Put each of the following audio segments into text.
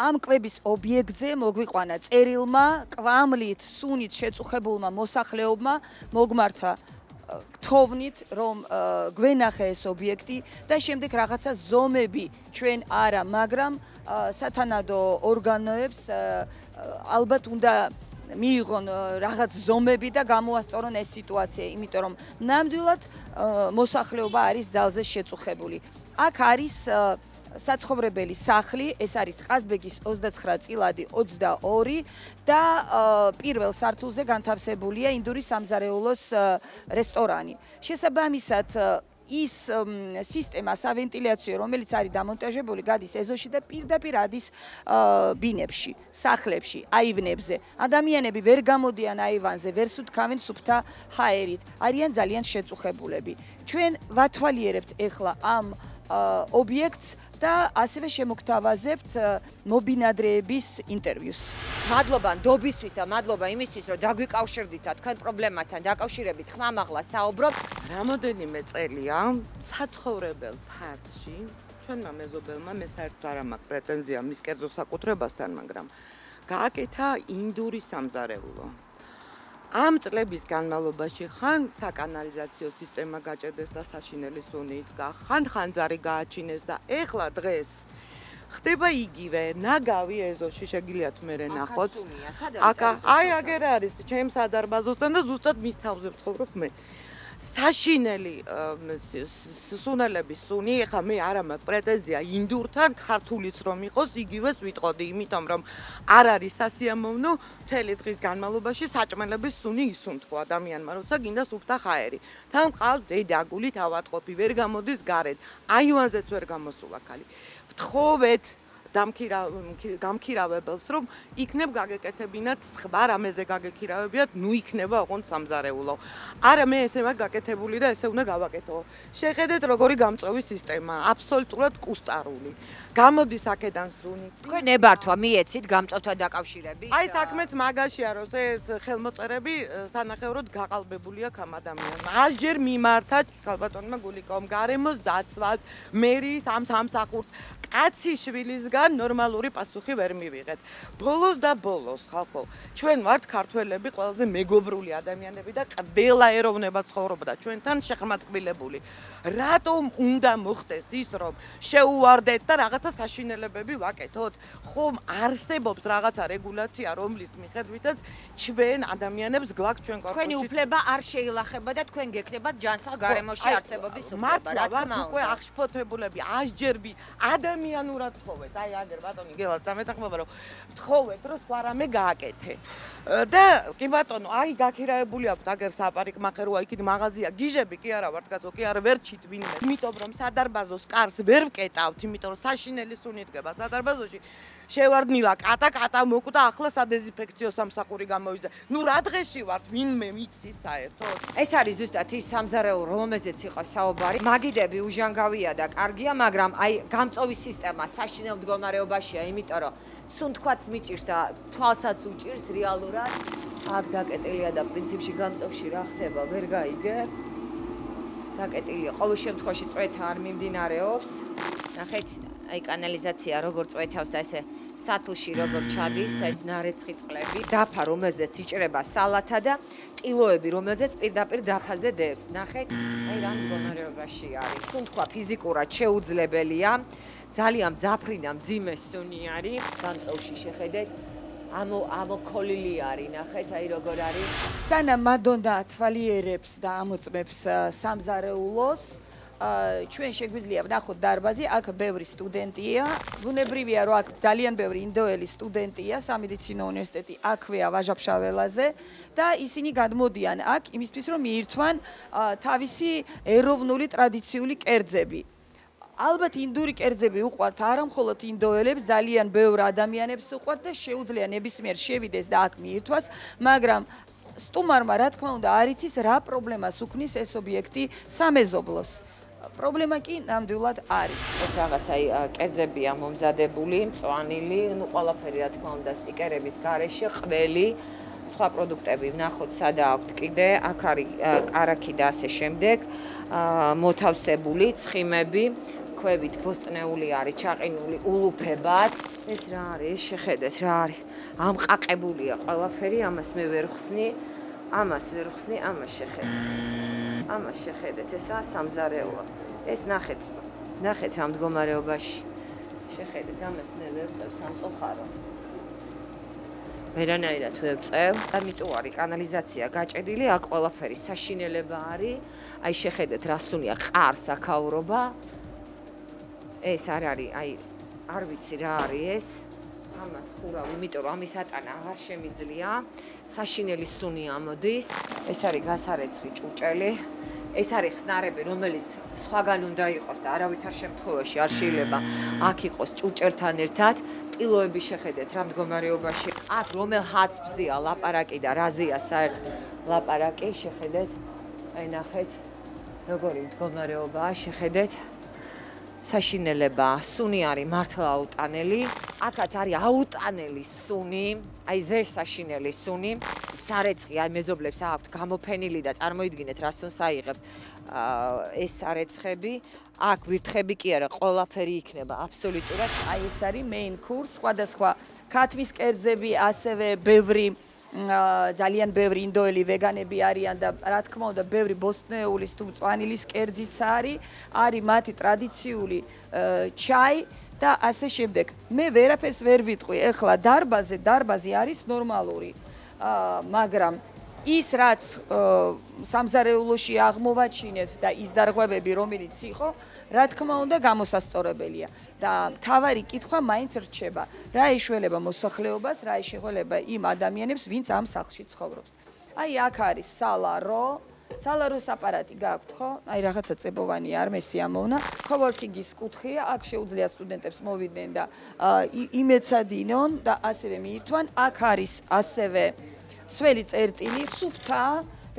ამ კვების ობიექტზე მოგვიყვანა წერილმა, კვამლით, სუნით შეწუხებულმა მოსახლეობმა მოგმართა გთოვნით, რომ გვენახე ეს ობიექტი და შემდეგ რაღაცა ზომები ჩვენ არა, მაგრამ სათანადო ორგანოებს ალბათ უნდა მიიღონ რაღაც ზომები და გამოასწორონ ეს სიტუაცია, იმიტომ რომ ნამდვილად მოსახლეობა არის ძალზე შეწუხებული. აქ არის საცხოვრებელი სახლი, ეს არის ყაზბეგის 29 წილადი 22 და პირველ სართულზე განთავსებულია ინდური სამზარეულოს რესტორანი. შესაბამისად ის სისტემა სავენტილიაციო, რომელიც არის დამონტაჟებული, გადის ეზოში და პირდაპირ ადის ბინებში, სახლებში, აივნებზე. ადამიანები ვერ გამოდიან აივანზე, ვერ სუთქავენ სუფთა ჰაერით, არიან ძალიან შეწუხებულები. ჩვენ ვათვალიერებთ ეხლა ამ ობიექტს და ასევე შემოგთავაზებთ მობინადრეების ინტერვიუს. მადლობა ნდობისთვის და მადლობა იმისთვის, რომ დაგვიკავშირდით თქვენ პრობლემასთან დაკავშირებით ხმამაღლა საუბრობ. რამოდენიმე წელია საცხოვრებელ ფარდში ჩვენმა მეზობელმა მე საერთოდ არ მაქვს პრეტენზია მის კერძო საკუთრებასთან, მაგრამ გააკეთა ინდური სამზარეულო. ამ წლების განმავლობაში ხან საკანალიზაციო სისტემა გაჭედეს და საშინელი სუნით, ხან ხანძარი გააჩინეს და ეხლა დღეს ხდება იგივე, ნაგავი ეზოში შეგიძლიათ მერე ნახოთ. აი აგერ არის ჩემს სადარბაზოსთან და ზუსტად მის თავზე ვცხოვრობ მე. საშინელი სუნელების სუნი, ეხლა მე არ მაქვს პრეტენზია ინდურთან, ქართულიც რომ იყოს, იგივეს ვიტყოდი, იმიტომ რომ არ არის სასიამოვნო მთელი დღის განმავლობაში საჭმელების სუნი ისუნთქო ადამიანმა, როცა გინდა სუფთა ჰაერი. თან მყავს დედაგული თავატყოფი, ვერ გამოდის გარეთ, აივანზეც ვერ გამოსულა ქალი. ვთხოვეთ გამქირავებელს, რომ იქნებ გაგეკეთებინათ სხვა რამეზე გაგექირავებიათ, ნუ იქნება ოღონდ სამზარეულო. არა მე ესე მაქვს გაკეთებული და ესე უნდა გავაკეთო. შეხედეთ როგორი გამწვევი სისტემა, აბსოლუტურად კუსტარული. გამოდის აქედან სუნი. თქვენ ნებართვა მიეცით გამწვევთან დაკავშირებით? აი საქმეც მაგაშია, რომ ეს ხელმოწერები სანახევროდ გაყალბებული აქვს ამ ადამიანმა. ასჯერ მიმართა ქალბატონმა გულიკომ გარემოს დაცვას, მერის ამ სამსახურს კაცი შვილისგან ნორმალური პასუხი ვერ მივიღეთ. ბოლოს და ბოლოს, ხალხო, ჩვენ ვართ ქართველები ყველაზე მეგობრული ადამიანები და ყველა ეროვნება ცხოვრობდა ჩვენთან შეხმატკბილებული. რატომ უნდა მოხდეს ის, რომ შეუვარდეთ და რაღაცა საშინელებები ვაკეთოთ? ხომ არსებობს რაღაცა რეგულაცია, რომლის მიხედვითაც ჩვენ ადამიანებს გვაქვს ჩვენ კორპუსში. თქვენი უფლება არ შეილახება და თქვენ გექნებათ ჯანსაღ გარემოში არსებობის უფლება. მართლა ვართ უკვე აღშფოთებულები, ასჯერბი ადამიანურად თხოვეთ. აი აგერ ბატონი გელას და მეთანხმება რომ თხოვეთ რომ სხვა რამე გააკეთე. და კი ბატონო, აი გაქირავებული აქვს აგერ საპარიკმახერო, იქით მაღაზია, გიჟები კი არა ვართ კაცო, კი არა ვერჩით ვინმე. იმიტომ რომ სადარბაზოს კარს ვერ ვკეტავთ, იმიტომ რომ საშინელი სუნი დგება სადარბაზოში. შევარდნილა კატა მოკვდა, ახლა სადეზინფექციო სამსახური გამოვიდა. ნუ რა დღეში ვართ, ვინმე ვიცი საერთოდ. ეს არის ზუსტად ის სამზარეულო, რომელზეც იყო საუბარი. მაგიდები უჟანგავია და კარგია, მაგრამ აი გამწვევის სისტემა საშინელ მდგომარეობაშია, იმიტომ რომ სუნთქვაც მიჭირს და თვალსაც უჭირს რეალურად. აქ დაკეტილია და პრინციპში გამწვევში რა ხდება, ვერ გაიგებ. დაკეტილია, ყოველ შემთხვევაში წვეთა არ მიმდინარეობს. ნახეთ, აი კანალიზაცია როგორ წვეთავს და ესე სათლში როგორ ჩადის, ეს ნარეცხი წყლები, დაფა რომელზეც იჭრება სალათა და ტილოები რომელზეც პირდაპირ დაფაზე დევს. ნახეთ, აი რა მდგომარეობაში არის. სუნთქვა ფიზიკურად შეუძლებელია. ძალიან მძაფრი და მძიმე სუნი არის. გამწვევში შეხედეთ, ამოქოლილი არის, ნახეთ, აი როგორ არის. სანამ მადონნა ათვალიერებს და ამოწმებს სამზარეულოს, ჩვენ შეგვიძლია ვნახოთ დარბაზი, აქ ბევრი სტუდენტია. ბუნებრივია, რომ აქ ძალიან ბევრი ინდოელი სტუდენტია, სამედიცინო უნივერსიტეტი აქვეა ვაჟა-ფშაველაზე და ისინი გადმოდიან აქ იმისთვის, რომ მიირთვან თავისი ეროვნული ტრადიციული კერძები. ალბათ ინდური კერძები უყვართ არა მხოლოდ ინდოელებს, ძალიან ბევრ ადამიანებს უყვართ და შეუძლია ნებისმიერ შევიდეს და აქ მიირთვას, მაგრამ სტუმარმა რა თქმა უნდა არ იცის რა პრობლემას უქმნის ეს ობიექტი სამეზობლოს. პრობლემა კი ნამდვილად არის. ეს რაღაცა კერძებია მომზადებული, მწვანილი, ნუ ყველაფერი რა თქმა უნდა სტიკერების გარეშე, ყველი, სხვა პროდუქტები ვნახოთ სადა აქვთ კიდე, აქ არის კარაქი და ასე შემდეგ, მოთავსებული ცხიმები, ქვევით ბოსტნეული არის, ჩაყინული ულუფებად. ეს რა არის? შეხედეთ რა არის. ამყაყებულია ყველაფერი, ამას მე ვერ ხსნი. ამას შეხედეთ, ესაა სამზარეულო. ეს ნახეთ რა მდგომარეობაში. შეხედეთ, ამას მე ვერ ვწევ სამწუხაროდ. ვერანაირად ვერ ვწევ. ამიტომ არის კანალიზაცია გაჭედილი, აქ ყველაფერი საშინელება არის. აი შეხედეთ რა სუნია, ყარს აქაურობა. ეს არ არის, აი არ ვიცი რა არის ეს. ამას ხურავ, იმიტომ რომ ამის ატანა აღარ შემიძლია. საშინელი სუნი ამოდის. ეს არის გასარეცხი ჭურჭელი. ეს არის ხსნარები, რომელიც სხვაგან უნდა იყოს და არავითარ შემთხვევაში არ შეიძლება აქ იყოს ჭურჭელთან ერთად. ტილოები შეხედეთ რა მდგომარეობაში. აქ რომელ ჰასპზეა ლაპარაკი და რაზეა საერთ ლაპარაკი, შეხედეთ. აი ნახეთ როგორი მდგომარეობაა, შეხედეთ. საშინელება, სუნი არის მართლა აუტანელი. აქაც არის აუტანელი სუნი, აი ზერ საშინელი სუნი. სარეცხი, აი მეზობლებს აქვთ გამოფენილი და წარმოიდგინეთ რა სუნს აიღებს ეს სარეცხები. აქ ვირთხები კი არა, ყველაფერი იქნება აბსოლუტურად. აი ეს არის main course, სხვადასხვა ქათმის კერძები, ასევე ბევრი ძალიან ბევრი ინდოელი ვეგანები არიან და რა თქმა უნდა ბევრი ბოსტნეულის თუ მწვანილის კერძიც არის მათი ტრადიციული ჩაი და ასე შემდეგ. მე ვერაფერს ვერ ვიტყვი. ეხლა დარბაზი არის ნორმალური. მაგრამ ის რაც სამზარეულოში აღმოვაჩინეს და ის დარღვევები რომელიც იყო, რა თქმა უნდა გამოსასწორებელია და მთავარი კითხვა მაინც რჩება, რა ეშველება მოსახლეობას, რა ეშველება იმ ადამიანებს, ვინც ამ სახლში ცხოვრობს. აი აქ არის სალაროს აპარატი გაქვთ, ხო? აი რაღაცა წებოვანი არ მე სიამოვნა. Coworking-ის კუთხეა, აქ შეუძლია სტუდენტებს მოვიდნენ და იმეცადინონ და ასევე მიირთვან. აქ არის ასევე სველი წერტილი, სუფთა,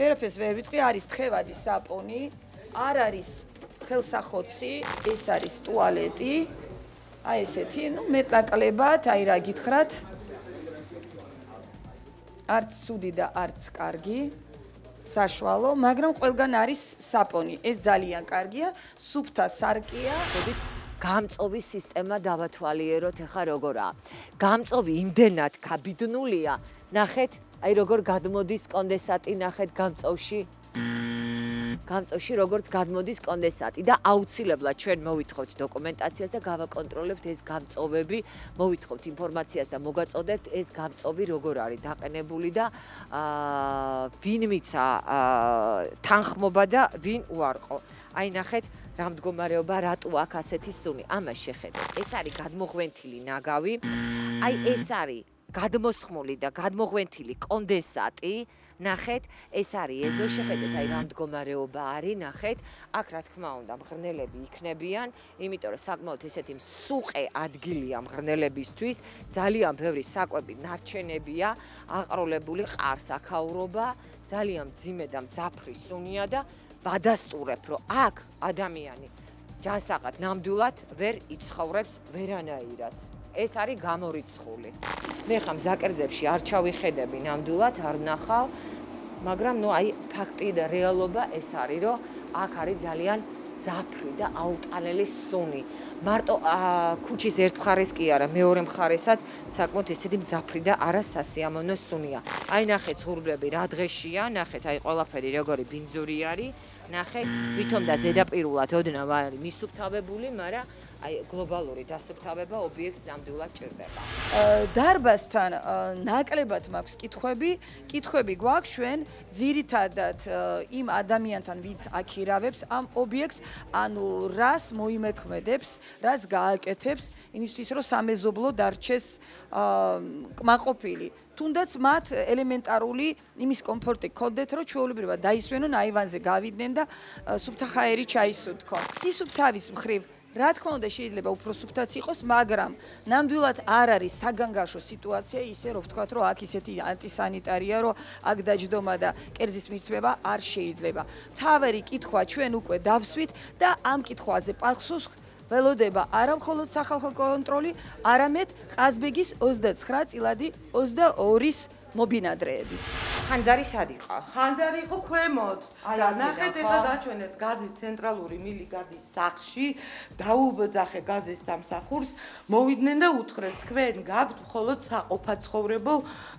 ვერაფერს ვერ ვიტყვი, არის თხევადი საპონი, არ არის ხელსახოცი, ეს არის ტუალეტი. აი ესეთი, მეტნაკლებად, აი რა გითხრათ. არც ცუდი და არც კარგი. საშუალო, მაგრამ ყველგან არის საპონი. ეს ძალიან კარგია, სუფთა სარკია. გამწოვის სისტემა დავათვალიეროთ ახლა როგორაა. გამწოვი იმდენად გაბიდნულია, ნახეთ, აი როგორ გადმოდის კონდენსატი, ნახეთ გამწოვში. გამწოვში როგორც გადმოდის კონდენსატი და აუცილებლად ჩვენ მოვითხოვთ დოკუმენტაციას და გავაკონტროლებთ ეს გამწოვები, მოვითხოვთ ინფორმაციას და მოგაწოდებთ ეს გამწოვი როგორ არის დაყენებული და ვინ მიცა თანხმობა და ვინ უარყო. აი ნახეთ რა მდგომარეობა, რატო აქ ასეთი სუნი. ამას შეხედეთ. ეს არის გადმოღვენთილი ნაგავი. აი ეს არის გადმოსხმული და გადმოღვენთილი კონდენსატი. ნახეთ, ეს არის ეზო, შეხედეთ, აი რა მდგომარეობა არის, ნახეთ. აქ რა თქმა უნდა, მღრნელები იქნებიან, იმიტომ რომ საკმაოდ ესეთი მსუყე ადგილია მღრნელებისთვის, ძალიან ბევრი საკვები ნარჩენებია, აყროლებული ყარს აქაურობა, ძალიან მძიმე და მძაფრი სუნია და ვადასტურებ, რომ აქ ადამიანი ჯანსაღად ნამდვილად ვერ იცხოვრებს ვერანაირად. ეს არის გამორიცხული. მე ხა მზაკერძებში არ ჩავიხედები ნამდვილად, არ ვნახავ, მაგრამ აი ფაქტი და რეალობა ეს არის, რომ აქ არის ძალიან ზაფრი და აუტანელი სუნი. მარტო ქუჩის ერთ მხარეს კი არა, მეორე მხარესაც საკმაოდ ესეთი მძაფრი და არასასიამოვნო სუნია. აი ნახეთ ზღურბლები რა დღეშია, ნახეთ აი ყველაფერი როგორი ბინძური არის, ნახეთ, ვითომ და ზედაპირულად ოდნავ არის მისუფთავებული, მაგრამ აი გლობალური დასუფთავება ობიექტს ნამდვილად ჭირდება. დარბაზთან ნაკლებად მაქვს კითხვები გვაქვს ჩვენ ძირითადად იმ ადამიანთან, ვინც აქირავებს ამ ობიექტს, ანუ რას მოიმექმედებს, რას გააკეთებს, იმისთვის რომ სამეზობლო დარჩეს კმაყოფილი. თუნდაც მათ ელემენტარული იმის კომფორტი გქონდეთ, რომ ჩვეულებრივად დაისვენონ აივანზე გავიდნენ და სუფთა ჰაერი ჩაისუნთქონ. სისუფთავის მხრივ რა თქმა უნდა შეიძლება უფრო სუფთაც იყოს, მაგრამ ნამდვილად არ არის საგანგაშო სიტუაცია ისე რომ ვთქვათ, რომ აქ ისეთი ანტისანიტარია, რომ აქ დაჯდომა და კერძის მირთმევა არ შეიძლება. მთავარი კითხვა ჩვენ უკვე დავსვით და ამ კითხვაზე პასუხს ველოდება არა მხოლოდ სახალხო კონტროლი, არამედ ყაზბეგის 29 წილადი 22-ის მობინადრეები. ხანძარი სად იყო? ხანძარი იყო ქვემოთ და ნახეთ ხო? ეხლა დაჩვენეთ გაზის ცენტრალური მილი გადის სახში, დაუბძახე გაზის სამსახურს, მოვიდნენ და უთხრეს თქვენ გაქვთ მხოლოდ საყოფაცხოვრებო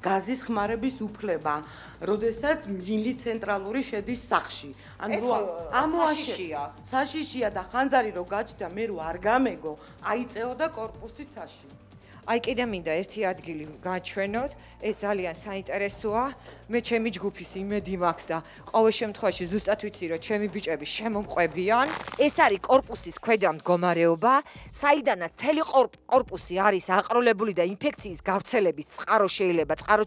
გაზის ხმარების უფლება, როდესაც მილი ცენტრალური შედის სახში. საშიშია და ხანძარი რო გაჩნდა მე რო არ გამეგო, აიწეოდა корпуსი ცაში. აი კიდე მინდა ერთი ადგილი გაჩვენოთ, ეს ძალიან საინტერესოა. მე ჩემი ჯგუფის იმედი მაქვს და ყოველ შემთხვევაში ზუსტად ვიცი რომ ჩემი ბიჭები შემომყვებიან. ეს არის корпуსის ქვედა მდგომარეობა, საიდანაც მთელი корпуსი არის აყროლებული და ინფექციის გავრცელების წყარო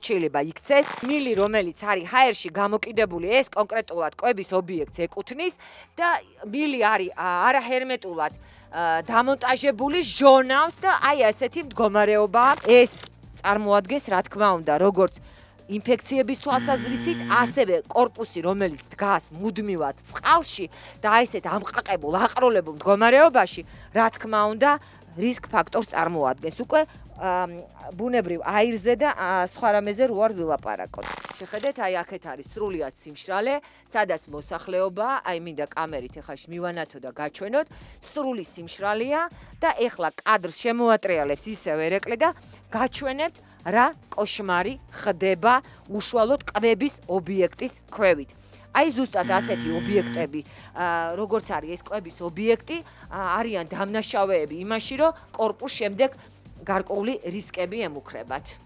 შეიძლება იქცეს. მილი რომელიც არის ჰაერში გამოკიდებული, ეს კონკრეტულად კვების ობიექტს ეკუთვნის და მილი არის არაჰერმეტულად დამონტაჟებული ჟონავს და აი ასეთი მდგომარეობა ეს წარმოადგენს რა თქმა უნდა როგორც ინფექციების თვალსაზრისით ასევე корпуსი რომელიც დგას მუდმივად წყალში და აი ესეთ ამყაყებულ აყროლებულ მდგომარეობაში რა თქმა უნდა რისკ ფაქტორს წარმოადგენს უკვე ბუნებრივ აირზე და სხვა რამეზე რო არ ვილაპარაკოთ. შეხედეთ, აი აქეთ არის სრულიად სიმშრალე, სადაც მოსახლეობა, აი მინდა კამერით ეხლა მივანათო და გაჩვენოთ, სრული სიმშრალეა და ეხლა კადრს შემოატრიალებს ისევ ერეკლე და გაჩვენებთ რა კოშმარი ხდება უშუალოდ კვების ობიექტის ქვევით. აი ზუსტად ასეთი ობიექტები, როგორც არის ეს კვების ობიექტი, არიან დამნაშავეები იმაში, რომ корпуს შემდეგ გარკვეული რისკები ემუქრებათ.